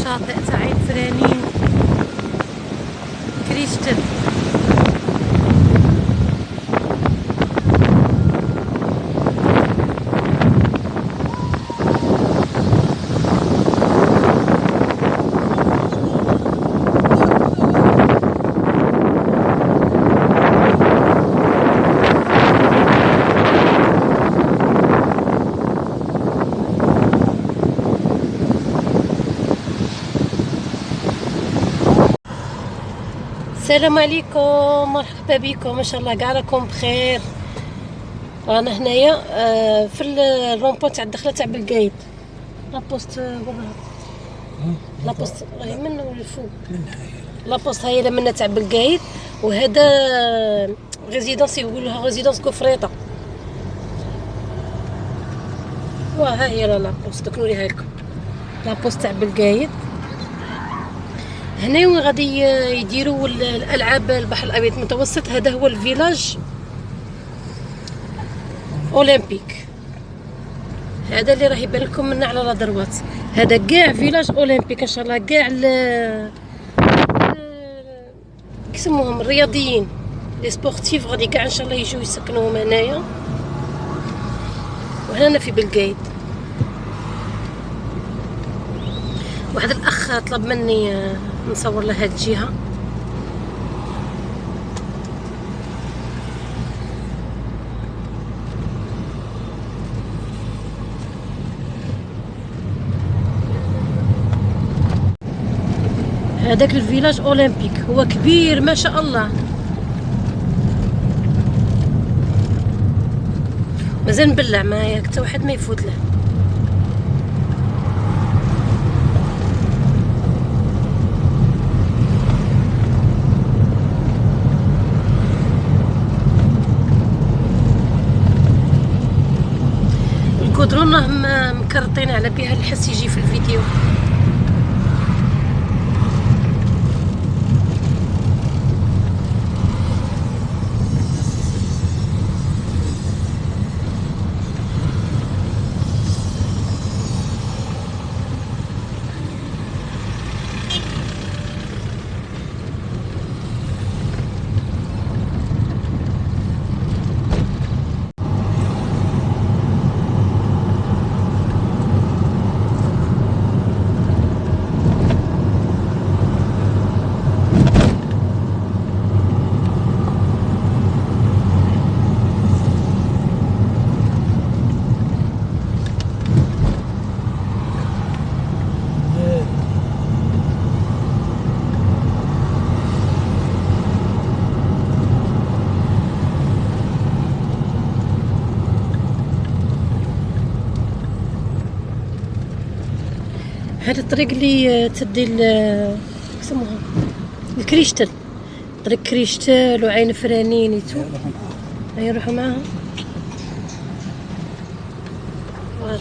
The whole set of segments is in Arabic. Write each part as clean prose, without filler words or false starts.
الشاطئ تاع عين فرانين كريستال. السلام عليكم، مرحبا بكم، ان شاء الله كاع راكم بخير. رانا هنايا في الرومبو تاع الدخله تاع بلقايد. لابوست وراها لابوست راهي من الفوق، لابوست هاي منا تاع بلقايد. وهذا ريزيدونس يقولوها ريزيدونس كفريطه. وها هي لابوست، دوك نوريها لكم. لابوست تاع بلقايد هنا وين غادي يديروا الالعاب البحر الابيض المتوسط. هذا هو الفيلاج اولمبيك، هذا اللي راه يبان لكم من على لا دروات. هذا كاع فيلاج اولمبيك ان شاء الله. كاع كيسموهم الرياضيين لي سبورتيف غادي كاع ان شاء الله يجوا يسكنوهم هنايا. وهنا في بلقايد واحد الاخ طلب مني نصور له هاد الجهه. هذاك الفيلاج اولمبيك هو كبير ما شاء الله. مازال نبلع، ما حتى واحد ما يفوت له. الكودرون راهم مكرطين على بها الحس يجي في الفيديو. هذا الطريق اللي تدي يسموها الكريستال، طريق كريستال وعين فرانين يتو. هيا نروحوا معاها. فوالا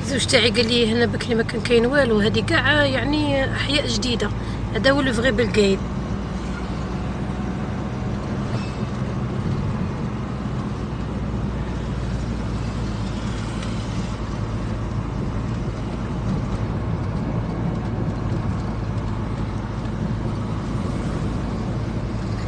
زوج تاعي قال لي هنا بكري ما كان كاين والو، هذه كاع يعني احياء جديده. هذا هو لو فغي بلقايد.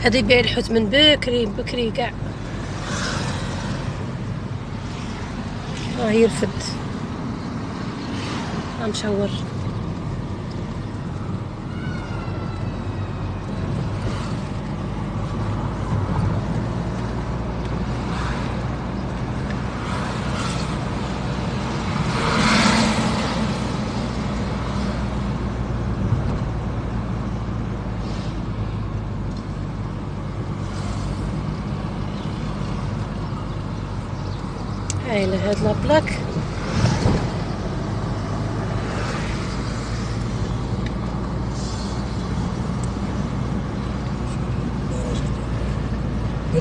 هذا يبيع الحوت من بكري بكري كاع. هي الفد مشاور. هاي لهاد لابلاك.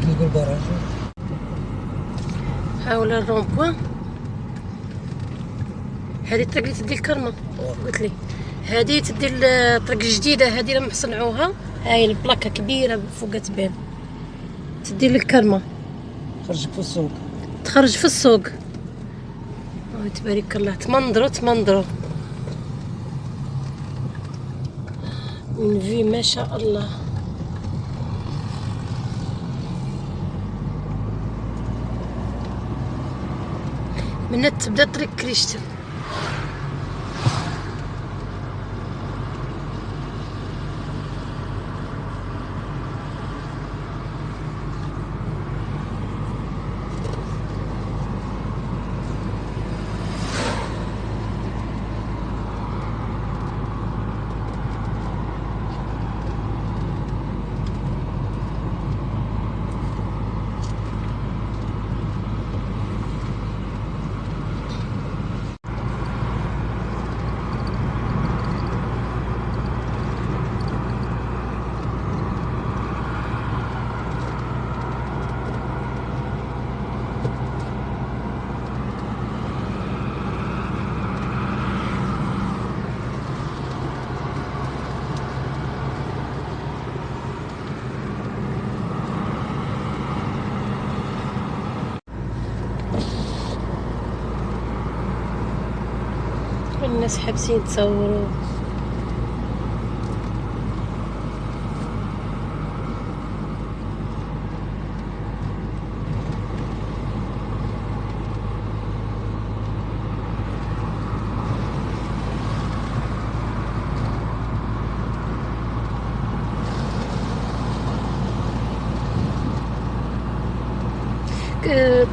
هذاك يقول براج. ها هو الرون بوان. هذه الطريق اللي تدي الكرمه قلت لي. هذه تدي الطريق الجديده هذه لما صنعوها. هاي البلاكه كبيره فوق تبان تدي للكرمه. خرجك في السوق. تخرج في السوق. تبارك الله. تمنظروا من في ما شاء الله. من تبدا طريق كريشتن. الناس حابسين يتصوروا.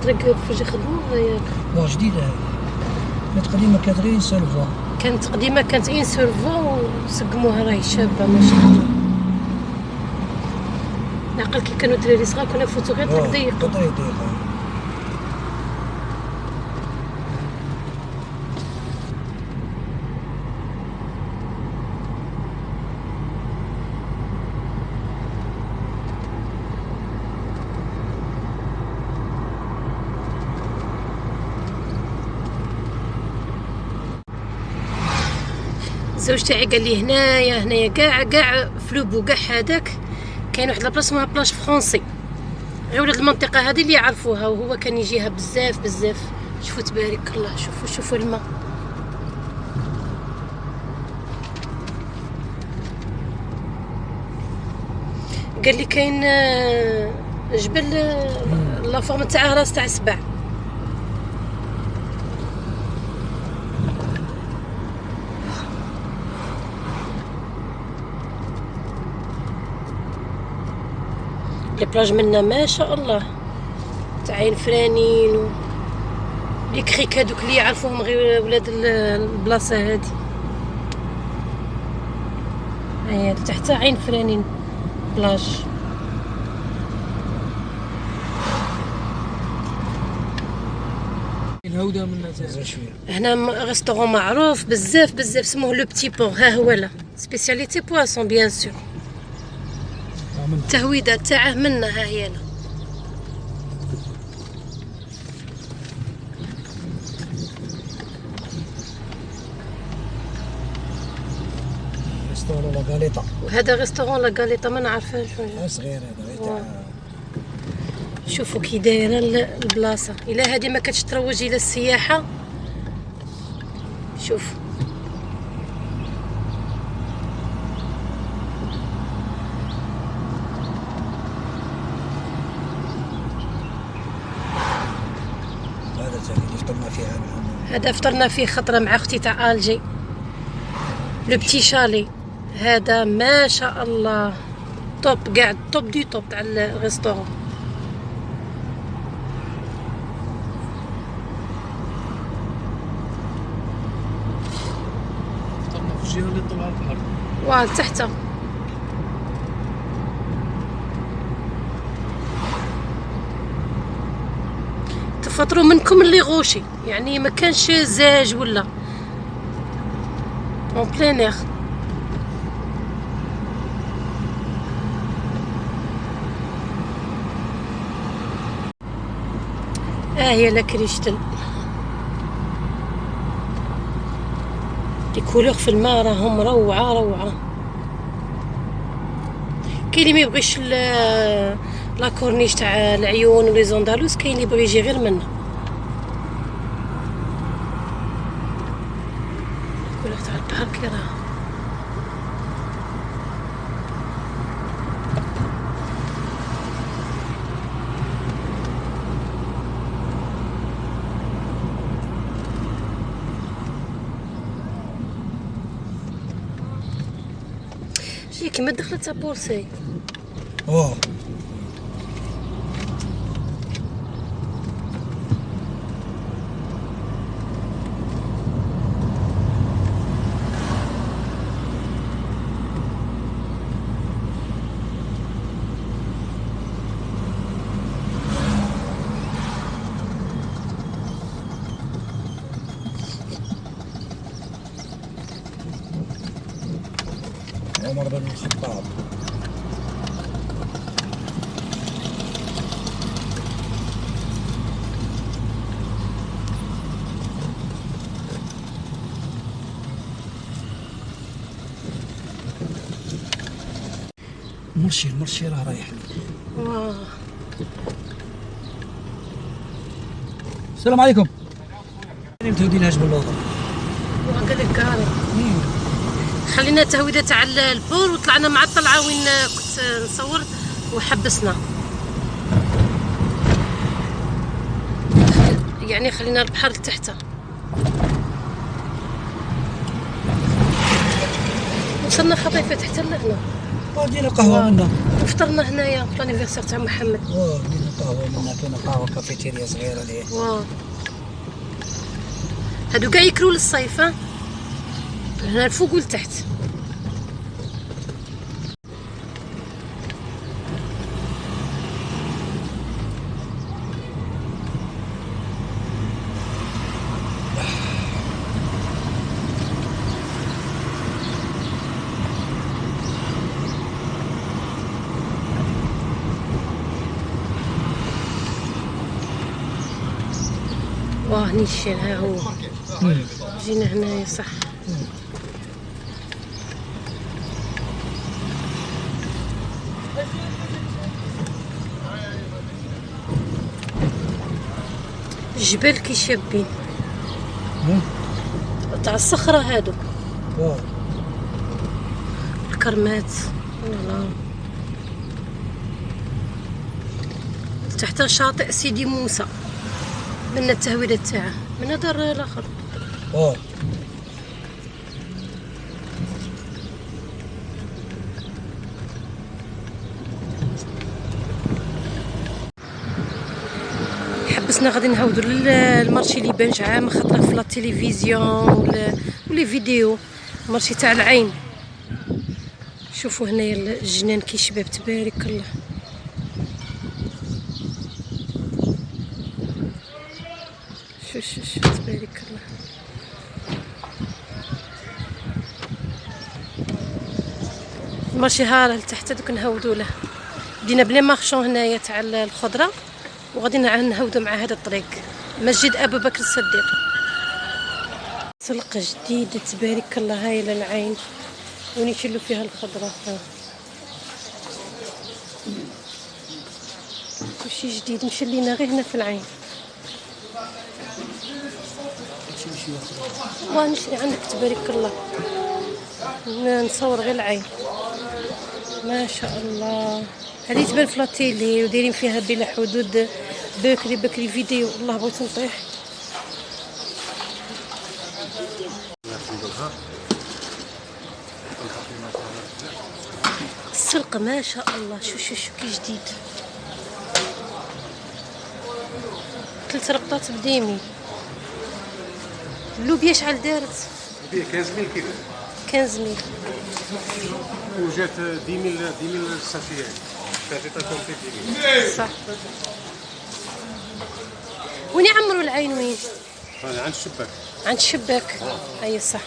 طريق فاش يخدموا ياك. جديدة هذه. كانت قديمة كانت غير سولفوا. كانت قديمة كانت ان سولفوا وسقموها راهي شابة ما شاء الله. نعقل كي كانوا دراري صغار كنا نفوتو غير طريق ضيق. الزوج تاعي قال لي هنايا كاع فلوبو كاع هذاك كاين واحد لابلاص اسمها بلاش فرونسي. غير ولاد المنطقه هذه اللي يعرفوها وهو كان يجيها بزاف. شوفوا تبارك الله. شوفوا الماء. قال لي كاين جبل لا فورم تاعه راس تاع سبع. لي بلاج منا ما شاء الله تاع عين فرانين و لي كريك هادوك اللي يعرفوهم غير ولاد البلاصه هادي. هي تحت عين فرانين بلاج. الهودة من زازا شويه. هنا ريستورون معروف بزاف اسمه لو بتي بور. ها هو لا سبيسياليتي بواسون بيان سور. التهويده تاعه منا ها هي لا. ريستورون لا غاليطا. وهذا ريستورون لا غاليطا ما نعرفهاش. صغير هذا. شوفوا كي دايره البلاصه. الا هذه ما كانتش تروج الى السياحه. شوف هذا فطرنا فيه خطره مع اختي تاع الجي. لو بتي شالي هذا ما شاء الله توب قاعد توب دي توب تاع الريستورون. فطرنا في الجهه اللي طلع البحر. واه تحت تفطروا منكم اللي غوشي يعني ما كانش زاج ولا اون بلين اير. هي لا كريستال دي كولور في الماء راهم روعه روعه. كاين اللي ما يبغيش لا كورنيش تاع العيون ولي زوندالوس، كاين اللي يبغي يجي غير منه. كولور تاع البحر كي راه شي كيما دخلت بورسي. اوه عمر بن الخطاب. المرشي راه رايح. واه السلام عليكم. متهودين هاج باللوطه. قال لك كاري خلينا تهويده تاع البور وطلعنا مع الطلعه وين كنت نصور وحبسنا. يعني خلينا البحر لتحت. وصلنا خطيفه تحت لهنا. دينا قهوه منا وفطرنا هنايا في الانيفرسير تاع محمد. دينا قهوه منا، كاينه قهوه كافيتيريا صغيره ليه. هادو كاع يكرو للصيف. هنا الفوق والتحت. واه هني الشارع ها هو. جينا هنايا صح. الجبال كي شابين تاع الصخرة هادو. الكرمات والله. تحت شاطئ سيدي موسى من التهويده تاعه من هذا الاخر. حبسنا غادي نهودو للمارشي اللي بان عام خاطر في لا تيليفزيون ولي فيديو. المارشي تاع العين. شوفوا هنايا الجنان كي شباب تبارك الله. شوف تبارك الله. المارشي هذا لتحت دوك نهودو له. بدينا بلي مارشون هنايا تاع الخضره وغادي نهودو مع هذا الطريق. مسجد ابو بكر الصديق. سلقه جديده تبارك الله هايله العين وين يشلوا فيها الخضره. كلشي جديد مشلينا غير هنا في العين. نشري عندك تبارك الله. نصور غير العين ما شاء الله. هذه تبان في لاتيلي ودايرين فيها بلا حدود بكري فيديو. والله بغيت نطيح. السلقة ما شاء الله. شو كي جديد. 3 ربطات بديمي. اللوبيا شحال دارت؟ اللوبيا 15000 كيلو. 15000 وجات 10000 ساشيات. صح. وين يعمروا العين وين؟ عند الشباك. عند الشباك. اي صح.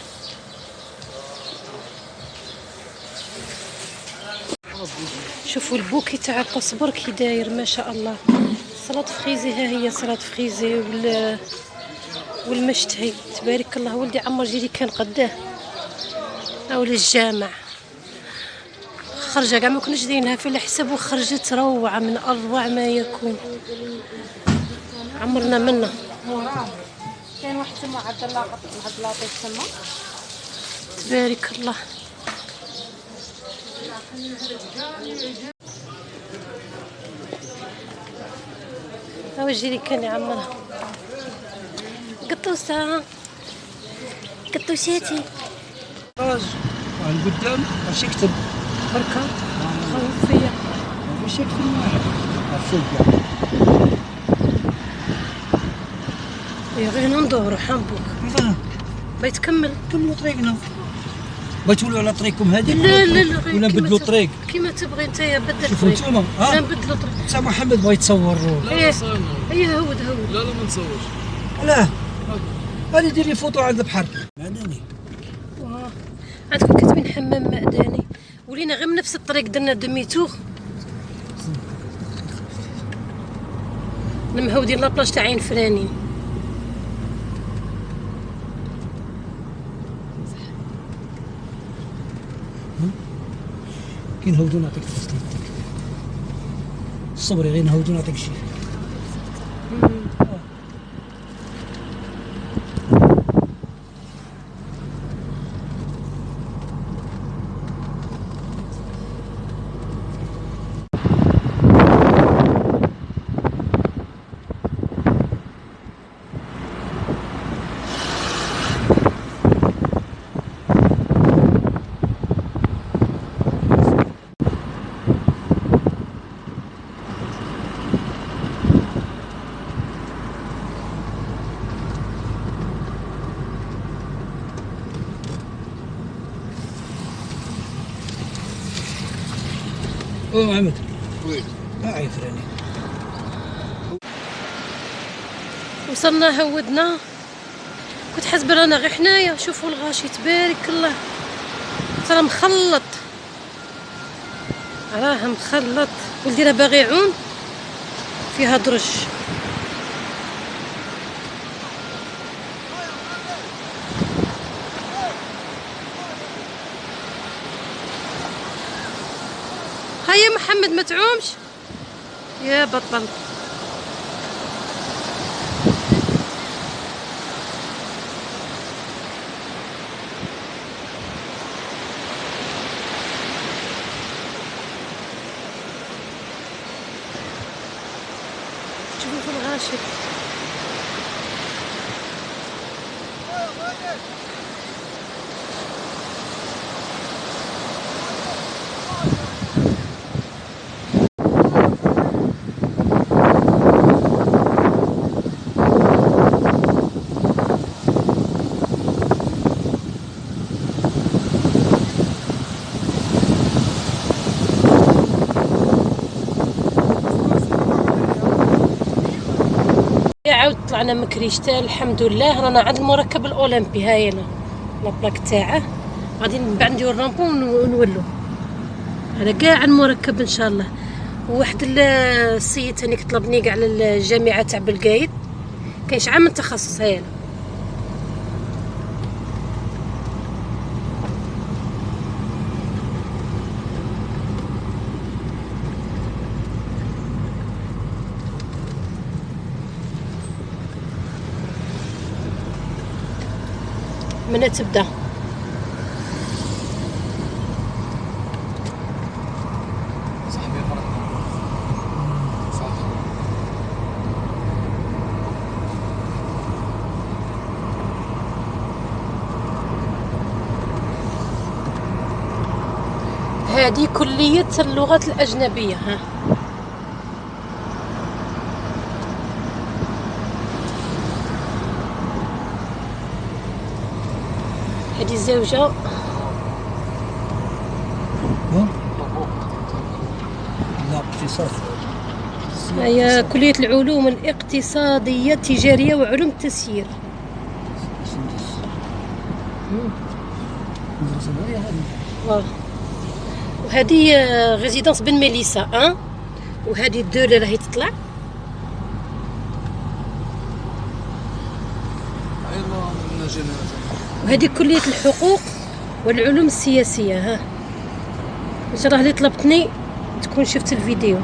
شوفوا البوكي تاع القزبر كي داير ما شاء الله. سلطة فريزي، ها هي سلطة فريزي والمشتهي. تبارك الله ولدي عمر جيلي كان قداه او للجامع. خرجه كاع ما كناش دايرينها في الحساب وخرجت روعه من اروع ما يكون. عمرنا منا. كاين واحد تما عبد الله عبد اللطيف تما. تبارك الله. هاو جيلي كان يعمرها. قطوسه قطوشاتي. راج القدام باش يكتب بركه خوف فيا. باش يكتب الفوق يعني غير ندورو حنبوك يعني. بغيت تكمل. كملوا طريقنا. بغيتولوا على طريقكم هذيك لا ولا نبدلوا الطريق؟ كيما تبغي نتايا بدل شوفوا الطريق. نتوما لا نبدلوا طريق. سا محمد بغا يتصور. ايه ايه هود. لا ما نصورش. علاه غادي دير لي فوطو عند البحر معدني. عندكم كاتبين حمام معدني. ولينا غير من نفس الطريق درنا دومي تور. المهودين لابلاج تاع عين فرانين. كي نهودو نعطيك تفصيلتك. صبري غير نهودو نعطيك شي. او محمد وي عايف راني. وصلنا هودنا. كنت حاسبه رانا غير حنايا. شوفوا الغاشي تبارك الله. ترى مخلط. راه مخلط. ولدي راه باغي يعوم. فيها درج. هيا محمد ما تعومش يا بطل. شوفوا في الغاشي. عاود طلعنا مكريشتا الحمد لله. رانا عند المركب الاولمبي. هاي لا بلاك تاعه. غادي من بعد نديرو الرامبون ونولو. هذا كاع المركب ان شاء الله. وواحد السيد ثاني كطلبني كاع على الجامعه تاع بلقايد. كاين شحال من تخصص. هاي منها تبدا. صاحبي فرق صح. هذه كلية اللغات الأجنبية. ها هذه الزوجة. لا اقتصاد. هي كلية العلوم الاقتصادية التجارية وعلوم التسيير. وهذه ريزيدانس بن ميليسا. وهذه الدولة راهي تطلع. الجامعات. وهذه كلية الحقوق والعلوم السياسية. ها ان شاء الله اللي طلبتني تكون شفت الفيديو.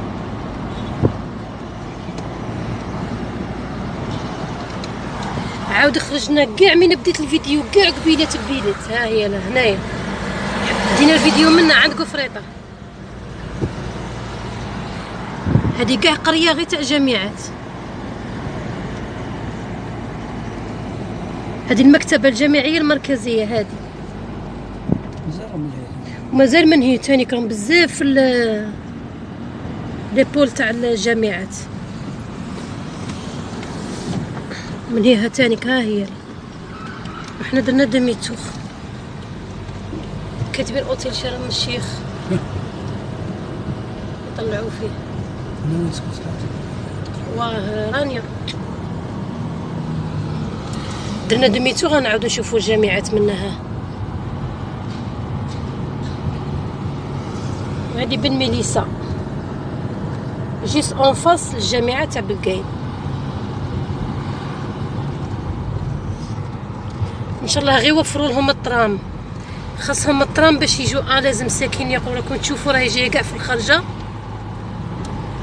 عاود خرجنا كاع من بديت الفيديو كاع قبيلة بيلت. ها هي هنايا بدينا الفيديو منا عند قفريطة. هذه كاع قرية غير تاع جامعات. هذه المكتبة الجامعية المركزية هذه. ومازال منهي تاني كان بزاف في لي بول تاع الجامعات. منهيها تاني ها هي. وحنا درنا دميتوخ كاتبين اوتيل شرم الشيخ يطلعوا فيه. واه رانيا درنا دميتو غنعاودو نشوفو الجامعات منها. وهادي بن ميليسا جيست اون فاس الجامعة تاع بلقاين. ان شاء الله غير يوفروا لهم الترام. خاصهم الترام باش يجوا لازم مساكين. يقول لكم تشوفوا راهي جايه كاع في الخرجه.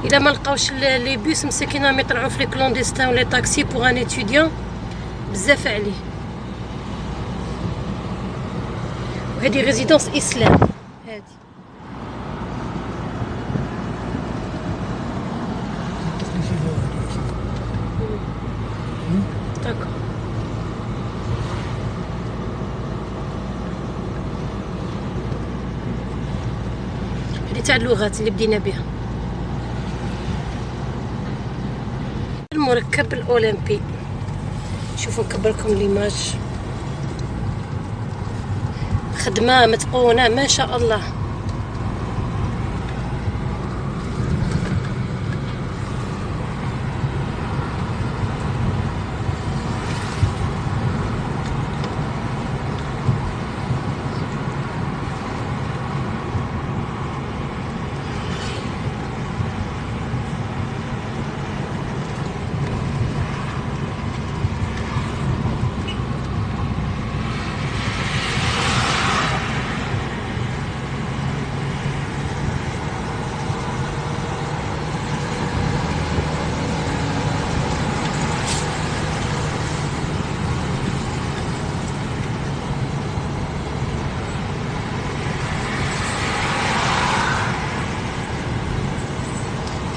الا ما لقاوش لي بيس مساكين راهم يطلعوا في لي كلونديستان ولي طاكسي بوغ ان اتيديون بزاف عليه. وهذه ريزيدونس اسلام هذه. داكور. هذه تاع اللغات اللي بدينا بها. المركب الاولمبي. شوفوا نكبركم ليماج. خدمه متقونه ما شاء الله.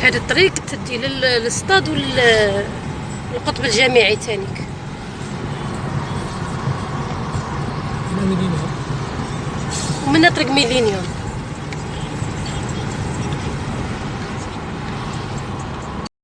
هذا الطريق تدي للصطاد والقطب الجامعي تانيك. ومن طريق ميلينيوم.